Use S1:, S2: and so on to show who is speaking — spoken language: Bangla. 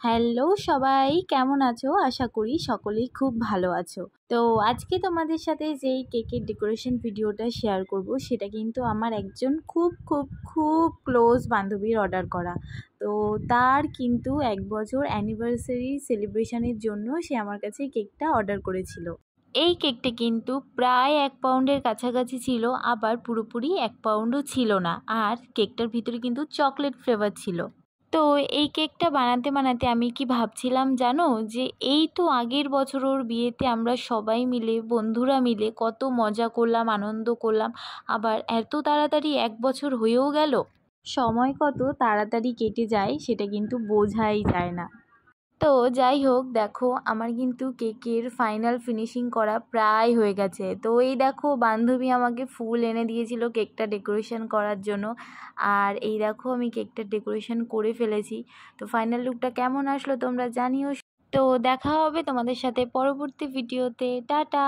S1: হ্যালো সবাই, কেমন আছো? আশা করি সকলেই খুব ভালো আছো। তো আজকে তোমাদের সাথে যেই কেকের ডেকোরেশন ভিডিওটা শেয়ার করব সেটা কিন্তু আমার একজন খুব খুব খুব ক্লোজ বান্ধবীর অর্ডার করা। তো তার কিন্তু 1 বছর অ্যানিভার্সারি সেলিব্রেশনের জন্য সে আমার কাছে কেকটা অর্ডার করেছিল। এই কেকটা কিন্তু প্রায় 1 পাউন্ডের কাছাকাছি ছিল, আবার পুরোপুরি 1 পাউন্ডও ছিল না। আর কেকটার ভিতরে কিন্তু চকলেট ফ্লেভার ছিল। তো এই কেকটা বানাতে বানাতে আমি কি ভাবছিলাম জানো, যে এই তো আগের বছর ওর বিয়েতে আমরা সবাই মিলে বন্ধুরা মিলে কত মজা করলাম, আনন্দ করলাম, আবার এত তাড়াতাড়ি 1 বছর হয়েও গেল। সময় কত তাড়াতাড়ি কেটে যায় সেটা কিন্তু বোঝাই যায় না। তো যাই হোক, দেখো আমার কিন্তু কেকের ফাইনাল ফিনিশিং করা প্রায় হয়ে গেছে। তো এই দেখো, বান্ধবী আমাকে ফুল এনে দিয়েছিল কেকটা ডেকোরেশন করার জন্য। আর এই দেখো, আমি কেকটা ডেকোরেশন করে ফেলেছি। তো ফাইনাল লুকটা কেমন আসলো তোমরা জানিও। তো দেখা হবে তোমাদের সাথে পরবর্তী ভিডিওতে। টাটা।